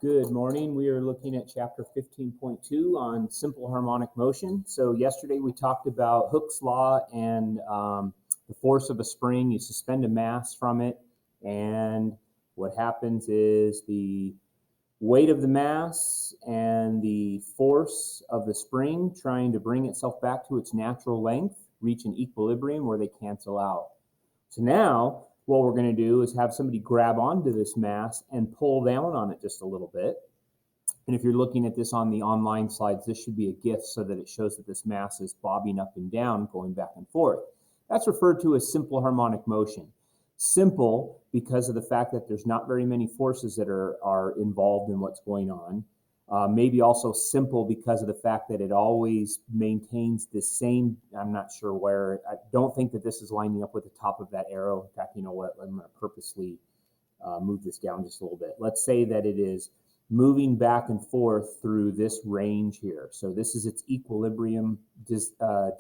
Good morning. We are looking at chapter 15.2 on simple harmonic motion. So yesterday we talked about Hooke's law and the force of a spring. You suspend a mass from it, and what happens is the weight of the mass and the force of the spring trying to bring itself back to its natural length reach an equilibrium where they cancel out. So now what we're going to do is have somebody grab onto this mass and pull down on it just a little bit. And if you're looking at this on the online slides, this should be a GIF so that it shows that this mass is bobbing up and down, going back and forth. That's referred to as simple harmonic motion. Simple because of the fact that there's not very many forces that are involved in what's going on. Maybe also simple because of the fact that it always maintains the same, I'm not sure where, I don't think that this is lining up with the top of that arrow. In fact, you know what, I'm going to purposely move this down just a little bit. Let's say that it is moving back and forth through this range here. So this is its equilibrium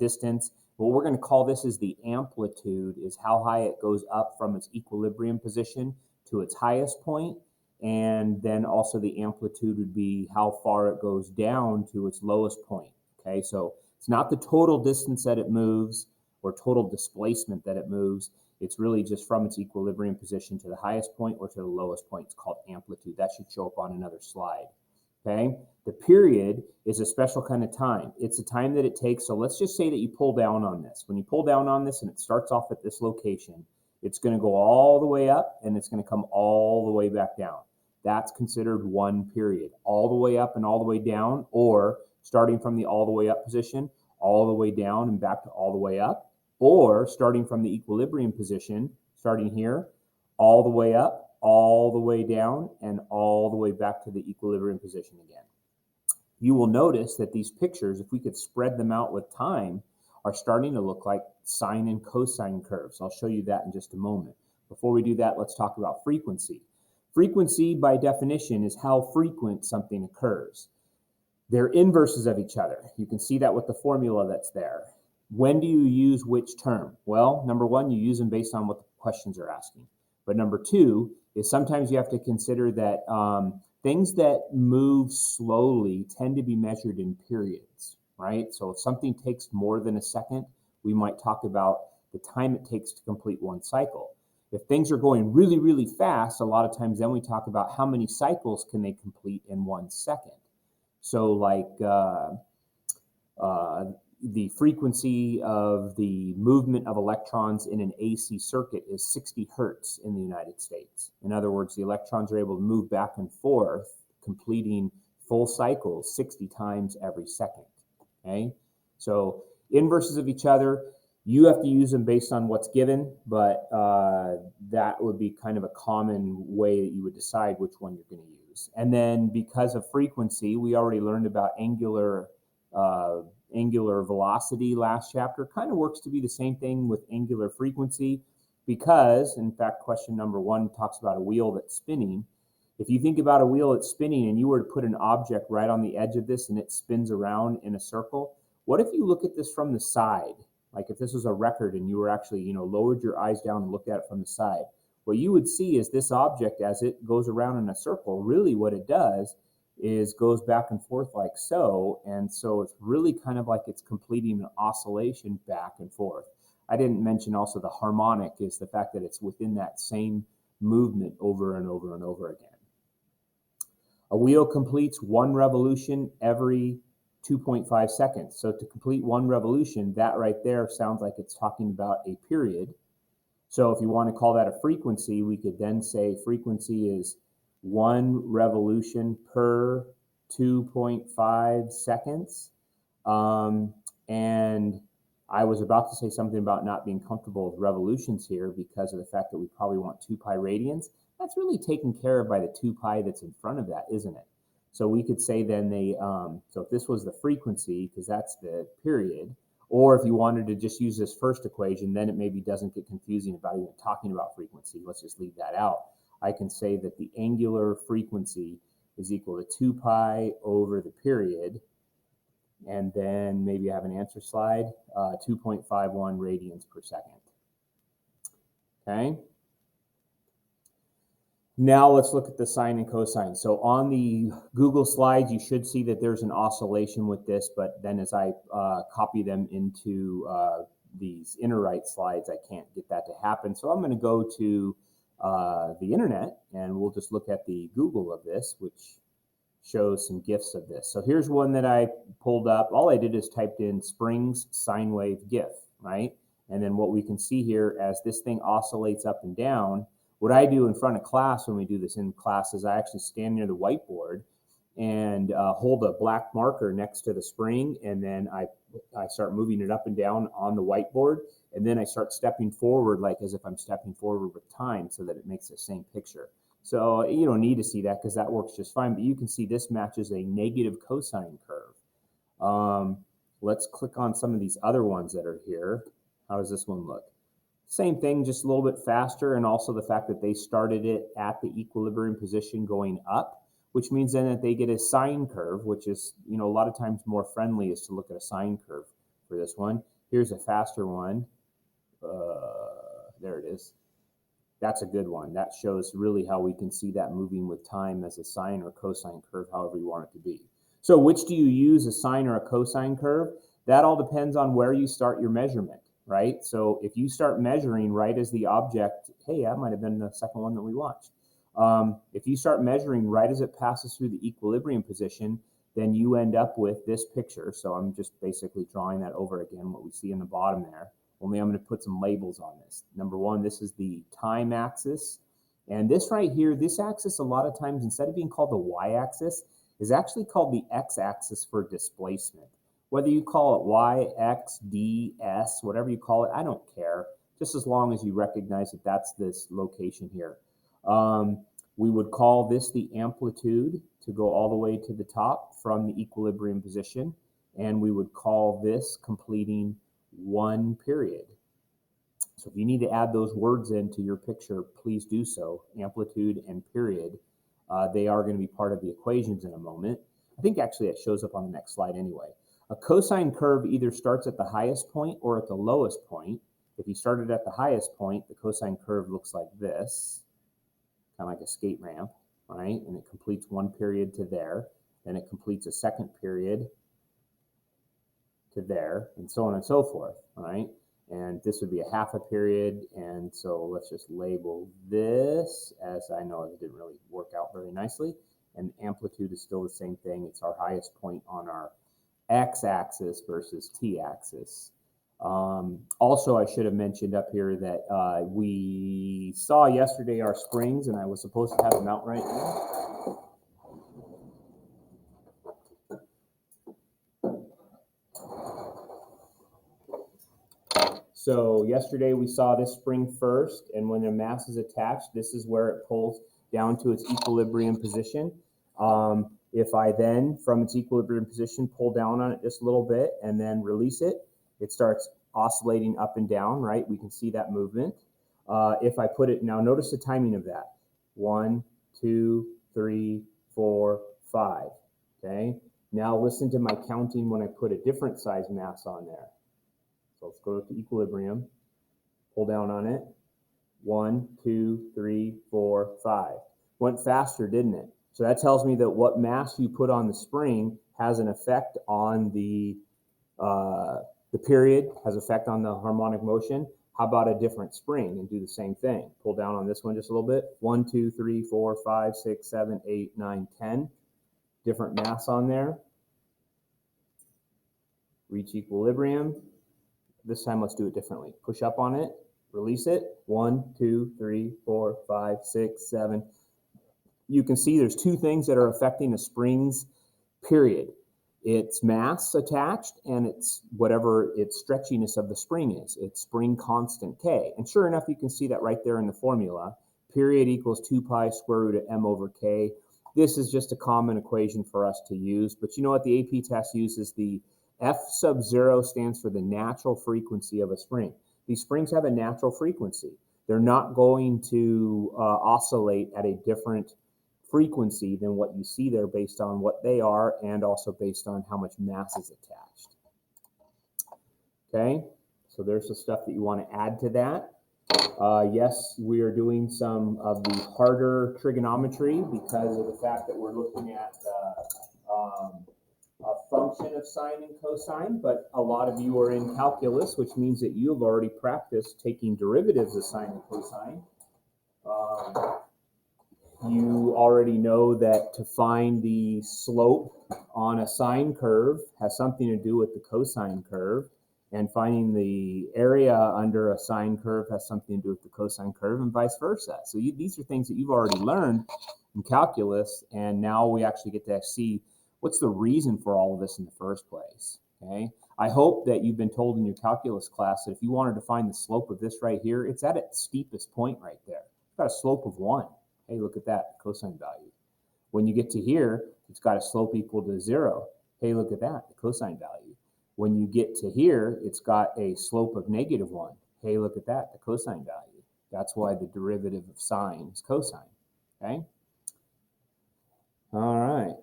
distance. What we're going to call this is the amplitude, is how high it goes up from its equilibrium position to its highest point. And then also the amplitude would be how far it goes down to its lowest point. Okay, so it's not the total distance that it moves or total displacement that it moves. It's really just from its equilibrium position to the highest point or to the lowest point. It's called amplitude. That should show up on another slide. Okay, the period is a special kind of time. It's the time that it takes. So let's just say that you pull down on this. When you pull down on this and it starts off at this location, it's going to go all the way up and it's going to come all the way back down. That's considered one period, all the way up and all the way down, or starting from the all the way up position, all the way down and back to all the way up, or starting from the equilibrium position, starting here, all the way up, all the way down, and all the way back to the equilibrium position again. You will notice that these pictures, if we could spread them out with time, are starting to look like sine and cosine curves. I'll show you that in just a moment. Before we do that, let's talk about frequency. Frequency, by definition, is how frequent something occurs. They're inverses of each other. You can see that with the formula that's there. When do you use which term? Well, number one, you use them based on what the questions are asking. But number two is sometimes you have to consider that things that move slowly tend to be measured in periods, right? So if something takes more than a second, we might talk about the time it takes to complete one cycle. If things are going really, really fast, a lot of times then we talk about how many cycles can they complete in 1 second. So like the frequency of the movement of electrons in an AC circuit is 60 hertz in the United States. In other words, the electrons are able to move back and forth, completing full cycles 60 times every second. Okay, so inverses of each other. You have to use them based on what's given, but that would be kind of a common way that you would decide which one you're going to use. And then because of frequency, we already learned about angular velocity last chapter. Kind of works to be the same thing with angular frequency because, in fact, question number one talks about a wheel that's spinning. If you think about a wheel that's spinning and you were to put an object right on the edge of this and it spins around in a circle, what if you look at this from the side? Like if this was a record and you were actually, lowered your eyes down and looked at it from the side, what you would see is this object as it goes around in a circle, really what it does is goes back and forth like so. And so it's really kind of like it's completing an oscillation back and forth. I didn't mention also the harmonic is the fact that it's within that same movement over and over and over again. A wheel completes one revolution every 2.5 seconds. So to complete one revolution, that right there sounds like it's talking about a period. So if you want to call that a frequency, we could then say frequency is one revolution per 2.5 seconds. And I was about to say something about not being comfortable with revolutions here because of the fact that we probably want 2 pi radians. That's really taken care of by the 2 pi that's in front of that, isn't it? So we could say then so if this was the frequency, because that's the period, or if you wanted to just use this first equation, then it maybe doesn't get confusing about even talking about frequency. Let's just leave that out. I can say that the angular frequency is equal to 2 pi over the period, and then maybe I have an answer slide, 2.51 radians per second. Okay. Now let's look at the sine and cosine. So on the Google slides, you should see that there's an oscillation with this, but then as I copy them into these inner right slides, I can't get that to happen. So I'm going to go to the internet and we'll just look at the Google of this, which shows some GIFs of this. So here's one that I pulled up. All I did is typed in springs sine wave GIF, right? And then what we can see here as this thing oscillates up and down, what I do in front of class when we do this in class is I actually stand near the whiteboard and hold a black marker next to the spring, and then I start moving it up and down on the whiteboard, and then I start stepping forward like as if I'm stepping forward with time so that it makes the same picture. So you don't need to see that because that works just fine, but you can see this matches a negative cosine curve. Let's click on some of these other ones that are here. How does this one look? Same thing, just a little bit faster, and also the fact that they started it at the equilibrium position going up, which means then that they get a sine curve, which is, you know, a lot of times more friendly is to look at a sine curve for this one. Here's a faster one. There it is. That's a good one. That shows really how we can see that moving with time as a sine or cosine curve, however you want it to be. So which do you use, a sine or a cosine curve? That all depends on where you start your measurement, right? So if you start measuring right as the object, hey, that might have been the second one that we watched. If you start measuring right as it passes through the equilibrium position, then you end up with this picture. So I'm just basically drawing that over again, what we see in the bottom there. Only I'm going to put some labels on this. Number one, this is the time axis. And this right here, this axis a lot of times, instead of being called the y-axis, is actually called the x-axis for displacement. Whether you call it y, x, d, s, whatever you call it, I don't care, just as long as you recognize that that's this location here. We would call this the amplitude to go all the way to the top from the equilibrium position, and we would call this completing one period. So if you need to add those words into your picture, please do so. Amplitude and period, they are going to be part of the equations in a moment. I think actually it shows up on the next slide anyway. A cosine curve either starts at the highest point or at the lowest point. If you started at the highest point, the cosine curve looks like this, kind of like a skate ramp, right? And it completes one period to there, then it completes a second period to there, and so on and so forth, all right? And this would be a half a period, and so let's just label this, as I know it didn't really work out very nicely, and amplitude is still the same thing. It's our highest point on our x-axis versus t-axis. Also, I should have mentioned up here that we saw yesterday our springs, and I was supposed to have them out right now. So yesterday we saw this spring first, and when the mass is attached, this is where it pulls down to its equilibrium position. If I then, from its equilibrium position, pull down on it just a little bit and then release it, it starts oscillating up and down, right? We can see that movement. If I put it, now notice the timing of that. 1, 2, 3, 4, 5, okay? Now listen to my counting when I put a different size mass on there. So let's go to equilibrium, pull down on it. 1, 2, 3, 4, 5. Went faster, didn't it? So that tells me that what mass you put on the spring has an effect on the period, has effect on the harmonic motion. How about a different spring and do the same thing? Pull down on this one just a little bit. 1, 2, 3, 4, 5, 6, 7, 8, 9, 10. Different mass on there. Reach equilibrium. This time let's do it differently. Push up on it, release it. 1, 2, 3, 4, 5, 6, 7. You can see there's two things that are affecting a spring's period. Its mass attached and it's whatever its stretchiness of the spring is. It's spring constant K. And sure enough, you can see that right there in the formula. Period equals 2 pi square root of m over K. This is just a common equation for us to use. But you know what the AP test uses? The F sub 0 stands for the natural frequency of a spring. These springs have a natural frequency. They're not going to oscillate at a different frequency than what you see there based on what they are and also based on how much mass is attached. Okay, so there's the stuff that you want to add to that. Yes, we are doing some of the harder trigonometry because of the fact that we're looking at a function of sine and cosine, but a lot of you are in calculus, which means that you have already practiced taking derivatives of sine and cosine. You already know that to find the slope on a sine curve has something to do with the cosine curve, and finding the area under a sine curve has something to do with the cosine curve, and vice versa. So these are things that you've already learned in calculus, and now we actually get to see what's the reason for all of this in the first place. Okay, I hope that you've been told in your calculus class that if you wanted to find the slope of this right here, it's at its steepest point right there. It's got a slope of 1. Hey, look at that, the cosine value. When you get to here, it's got a slope equal to 0. Hey, look at that, the cosine value. When you get to here, it's got a slope of -1. Hey, look at that, the cosine value. That's why the derivative of sine is cosine, okay? All right,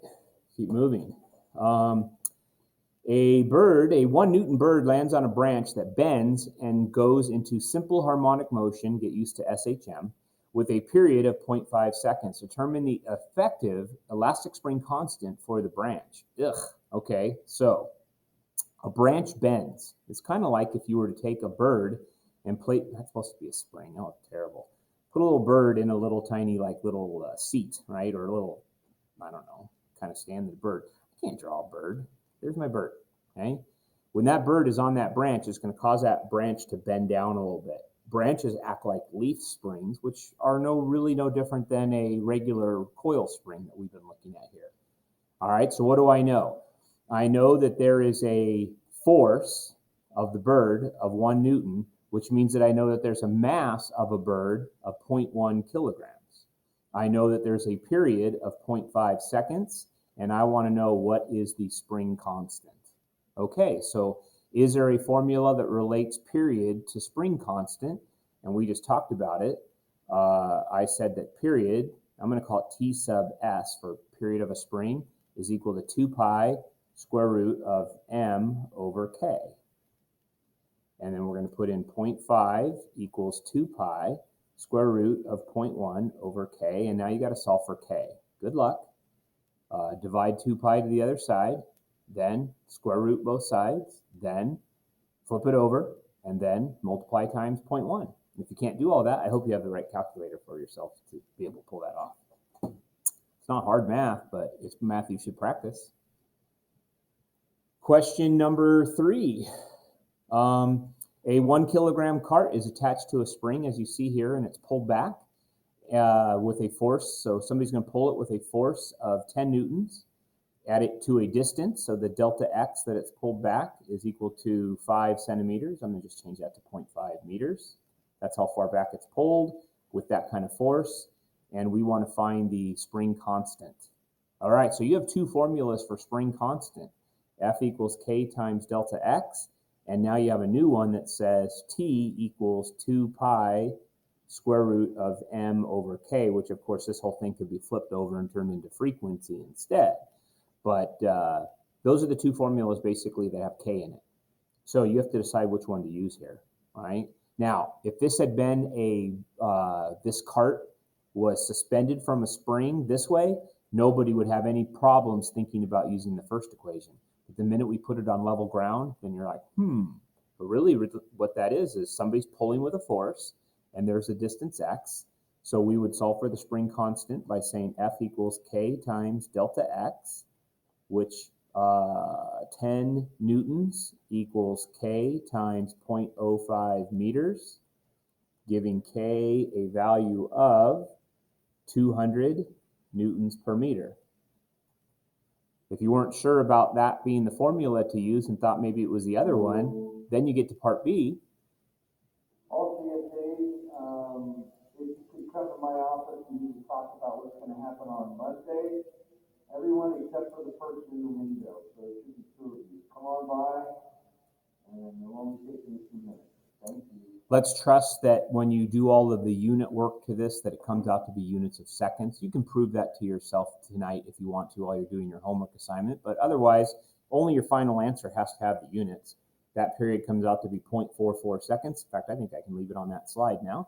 keep moving. A 1 Newton bird lands on a branch that bends and goes into simple harmonic motion, get used to SHM, with a period of 0.5 seconds. Determine the effective elastic spring constant for the branch. Okay, so a branch bends. It's kind of like if you were to take a bird and plate, that's supposed to be a spring, oh, terrible. Put a little bird in a little tiny, little seat, right? Or a little, I don't know, kind of stand the bird. I can't draw a bird. There's my bird, okay? When that bird is on that branch, it's going to cause that branch to bend down a little bit. Branches act like leaf springs, which are really no different than a regular coil spring that we've been looking at here. All right, so what do I know? I know that there is a force of the bird of 1 Newton, which means that I know that there's a mass of a bird of 0.1 kilograms. I know that there's a period of 0.5 seconds, and I want to know what is the spring constant. Okay, so is there a formula that relates period to spring constant? And we just talked about it. I said that period, I'm going to call it T sub S for period of a spring, is equal to 2 pi square root of m over k. And then we're going to put in 0.5 equals 2 pi square root of 0.1 over k. And now you got to solve for k. Good luck. Divide 2 pi to the other side, then square root both sides, then flip it over, and then multiply times 0.1. If you can't do all that, I hope you have the right calculator for yourself to be able to pull that off. It's not hard math, but it's math you should practice. Question number 3. A 1 kilogram cart is attached to a spring, as you see here, and it's pulled back with a force. So somebody's going to pull it with a force of 10 newtons. Add it to a distance, so the delta x that it's pulled back is equal to 5 centimeters. I'm going to just change that to 0.5 meters. That's how far back it's pulled with that kind of force, and we want to find the spring constant. All right, so you have 2 formulas for spring constant. F equals k times delta x, and now you have a new one that says T equals 2 pi square root of m over k, which of course this whole thing could be flipped over and turned into frequency instead. But those are the 2 formulas basically that have k in it. So you have to decide which one to use here, all right? Now, if this had been this cart was suspended from a spring this way, nobody would have any problems thinking about using the first equation. But the minute we put it on level ground, then you're like, But really what that is somebody's pulling with a force, and there's a distance x. So we would solve for the spring constant by saying F equals k times delta x, which 10 newtons equals k times 0.05 meters, giving k a value of 200 newtons per meter. If you weren't sure about that being the formula to use and thought maybe it was the other one, then you get to part B. If you could come to my office, we need to talk about what's going to happen on Monday. Everyone except for the person in the window. So it should be 2 of you. Come on by, and it'll only take me a few minutes. Thank you. Let's trust that when you do all of the unit work to this, that it comes out to be units of seconds. You can prove that to yourself tonight if you want to while you're doing your homework assignment, but otherwise, only your final answer has to have the units. That period comes out to be 0.44 seconds. In fact, I think I can leave it on that slide now.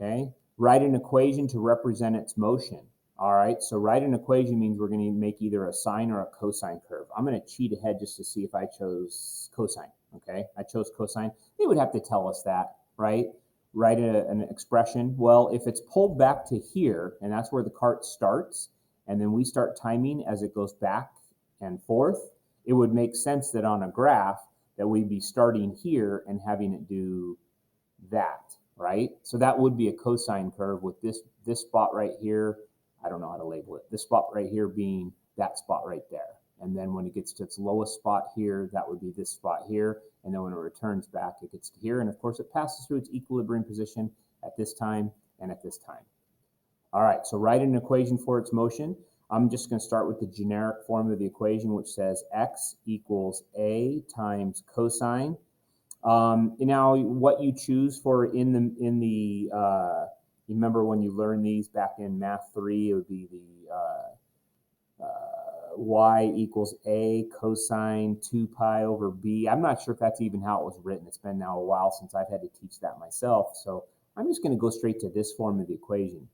Okay, write an equation to represent its motion. All right, so write an equation means we're going to make either a sine or a cosine curve. I'm going to cheat ahead just to see if I chose cosine. Okay, I chose cosine. They would have to tell us that, right? Write an expression. Well, if it's pulled back to here, and that's where the cart starts, and then we start timing as it goes back and forth, it would make sense that on a graph that we'd be starting here and having it do that, right? So that would be a cosine curve with this spot right here. I don't know how to label it. This spot right here being that spot right there. And then when it gets to its lowest spot here, that would be this spot here. And then when it returns back, it gets to here. And of course, it passes through its equilibrium position at this time and at this time. All right, so write an equation for its motion. I'm just going to start with the generic form of the equation, which says x equals a times cosine. Now, what you choose for in the you remember when you learned these back in Math 3, it would be the y equals a cosine 2 pi over b. I'm not sure if that's even how it was written. It's been now a while since I've had to teach that myself. So I'm just going to go straight to this form of the equation.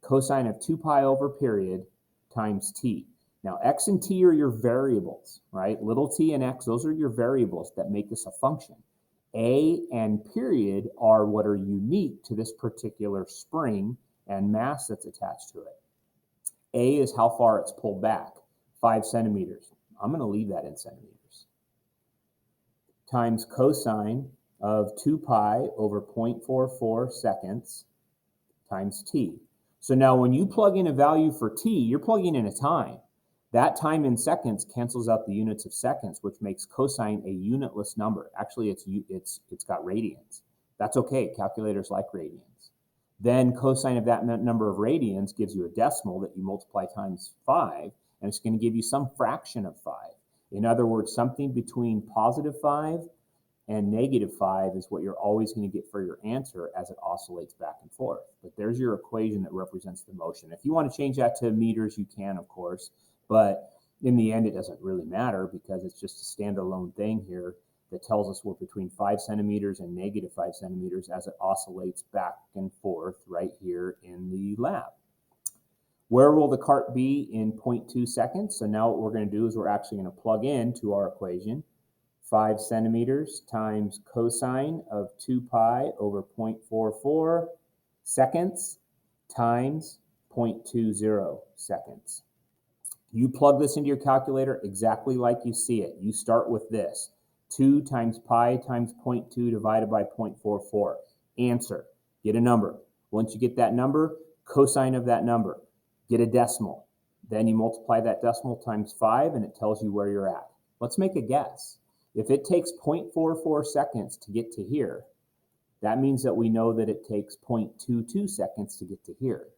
Cosine of 2 pi over period times t. Now, x and t are your variables, right? Little t and x, those are your variables that make this a function. A and period are what are unique to this particular spring and mass that's attached to it. A is how far it's pulled back, 5 centimeters. I'm going to leave that in centimeters. Times cosine of 2 pi over 0.44 seconds times t. So now when you plug in a value for t, you're plugging in a time. That time in seconds cancels out the units of seconds, which makes cosine a unitless number. Actually, it's got radians. That's okay. Calculators like radians. Then cosine of that number of radians gives you a decimal that you multiply times 5, and it's going to give you some fraction of 5. In other words, something between positive 5 and negative 5 is what you're always going to get for your answer as it oscillates back and forth. But there's your equation that represents the motion. If you want to change that to meters, you can, of course. But in the end, it doesn't really matter because it's just a standalone thing here that tells us we're between 5 centimeters and negative 5 centimeters as it oscillates back and forth right here in the lab. Where will the cart be in 0.2 seconds? So now what we're going to do is we're actually going to plug into our equation 5 centimeters times cosine of 2 pi over 0.44 seconds times 0.20 seconds. You plug this into your calculator exactly like you see it. You start with this. 2 times pi times 0.2 divided by 0.44. Answer. Get a number. Once you get that number, cosine of that number. Get a decimal. Then you multiply that decimal times 5 and it tells you where you're at. Let's make a guess. If it takes 0.44 seconds to get to here, that means that we know that it takes 0.22 seconds to get to here.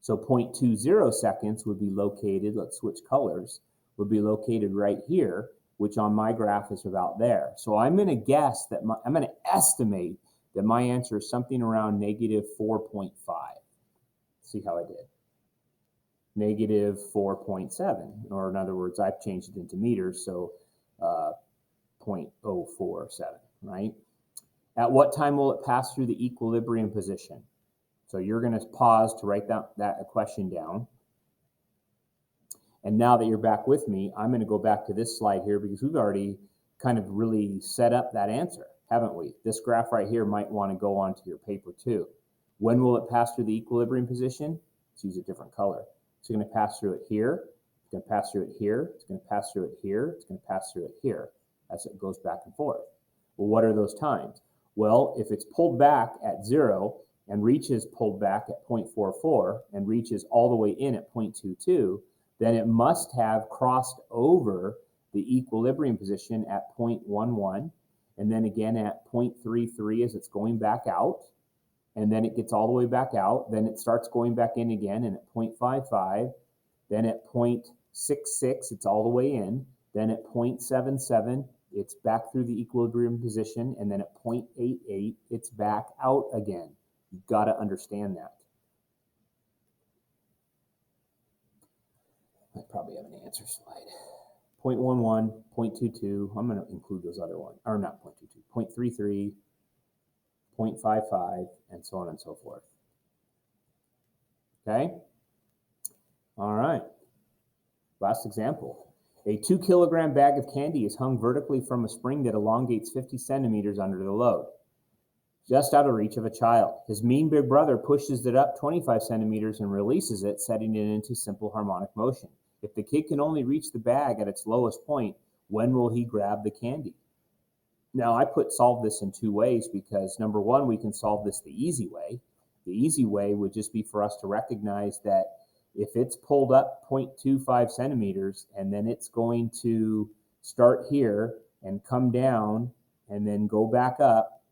So 0.20 seconds would be located, let's switch colors, would be located right here, which on my graph is about there. So I'm going to guess that I'm going to estimate that my answer is something around negative 4.5. See how I did? Negative 4.7, or in other words, I've changed it into meters, so 0.047, right? At what time will it pass through the equilibrium position? So you're going to pause to write that question down. And now that you're back with me, I'm going to go back to this slide here because we've already kind of really set up that answer, haven't we? This graph right here might want to go onto your paper too. When will it pass through the equilibrium position? Let's use a different color. It's going to pass through it here. It's going to pass through it here. It's going to pass through it here. It's going to pass through it here as it goes back and forth. Well, what are those times? Well, if it's pulled back at 0 and reaches pulled back at 0.44 and reaches all the way in at 0.22, then it must have crossed over the equilibrium position at 0.11 and then again at 0.33 as it's going back out. And then it gets all the way back out. Then it starts going back in again and at 0.55. Then at 0.66, it's all the way in. Then at 0.77, it's back through the equilibrium position. And then at 0.88, it's back out again. You've got to understand that. I probably have an answer slide. 0.11, 0.22. I'm going to include those other ones, or not 0.22, 0.33, 0.55, and so on and so forth. Okay? All right. Last example. A 2 kilogram bag of candy is hung vertically from a spring that elongates 50 centimeters under the load, just out of reach of a child. His mean big brother pushes it up 25 centimeters and releases it, setting it into simple harmonic motion. If the kid can only reach the bag at its lowest point, when will he grab the candy? Now, I solve this in two ways because, number one, we can solve this the easy way. The easy way would just be for us to recognize that if it's pulled up 0.25 centimeters and then it's going to start here and come down and then go back up,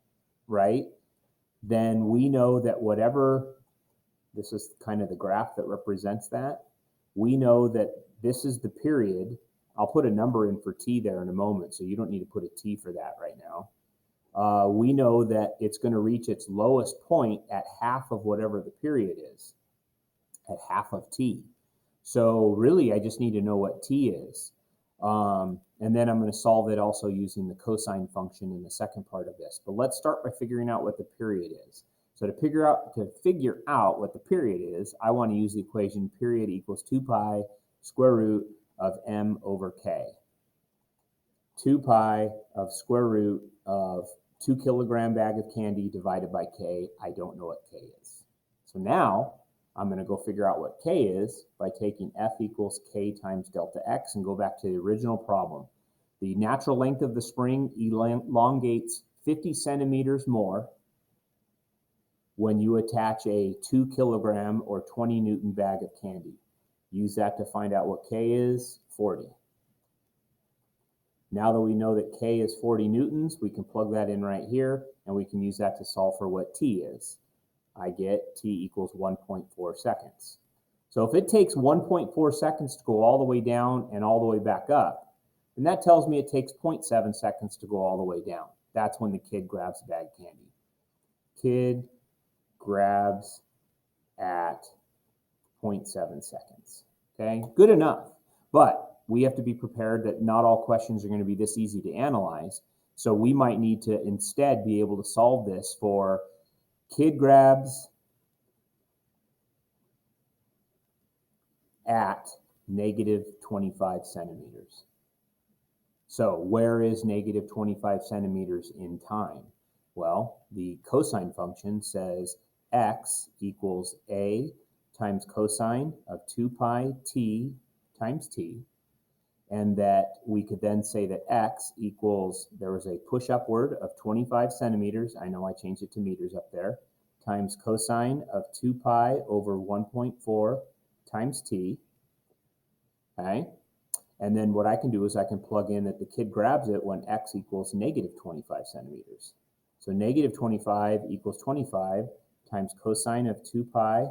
right? Then we know that whatever, this is kind of the graph that represents that, we know that this is the period. I'll put a number in for t there in a moment, so you don't need to put a t for that right now. We know that it's going to reach its lowest point at half of whatever the period is, at half of t. So really, I just need to know what t is. And then I'm going to solve it also using the cosine function in the second part of this. But let's start by figuring out what the period is. So to figure out what the period is, I want to use the equation period equals 2 pi square root of m over k. 2 pi of square root of 2 kilogram bag of candy divided by k. I don't know what k is. So now I'm going to go figure out what k is by taking f equals k times delta x and go back to the original problem. The natural length of the spring elongates 50 centimeters more when you attach a 2 kilogram or 20 Newton bag of candy. Use that to find out what k is, 40. Now that we know that k is 40 newtons, we can plug that in right here, and we can use that to solve for what t is. I get t equals 1.4 seconds. So if it takes 1.4 seconds to go all the way down and all the way back up, then that tells me it takes 0.7 seconds to go all the way down. That's when the kid grabs the bag of candy. Kid grabs at 0.7 seconds. Okay, good enough. But we have to be prepared that not all questions are going to be this easy to analyze. So we might need to instead be able to solve this for kid grabs at negative 25 centimeters. So where is negative 25 centimeters in time? Well, the cosine function says x equals a times cosine of 2 pi t times t, and that we could then say that x equals, there was a push upward of 25 centimeters, I know I changed it to meters up there, times cosine of 2 pi over 1.4 times t, okay? And then what I can do is I can plug in that the kid grabs it when x equals negative 25 centimeters. So negative 25 equals 25 times cosine of 2 pi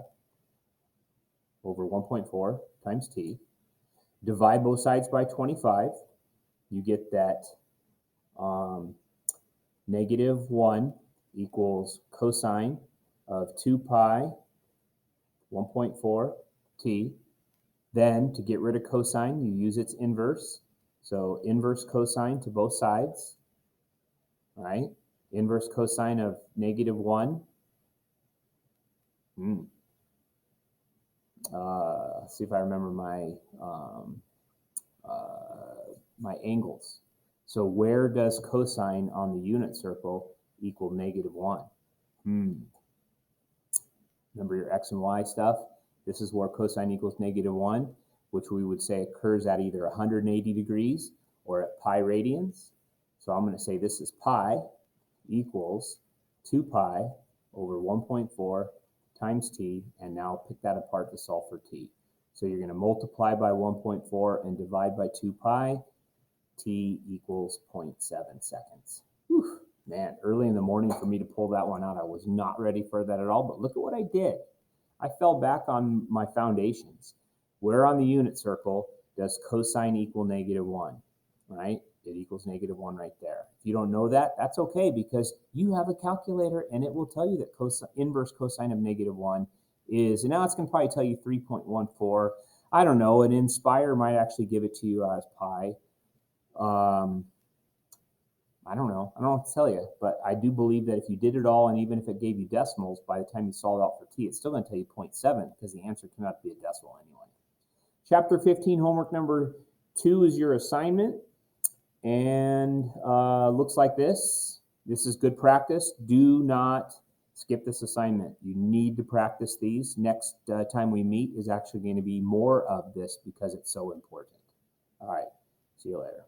over 1.4 times t. Divide both sides by 25. You get that negative 1 equals cosine of 2 pi 1.4 t. Then to get rid of cosine, you use its inverse. So inverse cosine to both sides, right? Inverse cosine of negative 1. See if I remember my angles. So where does cosine on the unit circle equal negative 1? Remember your x and y stuff? This is where cosine equals negative 1, which we would say occurs at either 180 degrees or at pi radians. So I'm going to say this is pi equals 2 pi over 1.4 times t, and now pick that apart to solve for t. So you're going to multiply by 1.4 and divide by 2 pi. T equals 0.7 seconds. Whew, man, early in the morning for me to pull that one out. I was not ready for that at all, but look at what I did. I fell back on my foundations. Where on the unit circle does cosine equal negative 1, right? It equals negative 1 right there. If you don't know that, that's okay, because you have a calculator and it will tell you that inverse cosine of negative 1 is, and now it's going to probably tell you 3.14. I don't know, an Inspire might actually give it to you as pi. I don't know. I don't know what to tell you, but I do believe that if you did it all, and even if it gave you decimals, by the time you solve out for t, it's still going to tell you 0.7 because the answer cannot be a decimal anyway. Chapter 15, homework number 2 is your assignment, and looks like this. This is good practice. Do not skip this assignment. You need to practice these. Next time we meet is actually going to be more of this because it's so important. All right. See you later.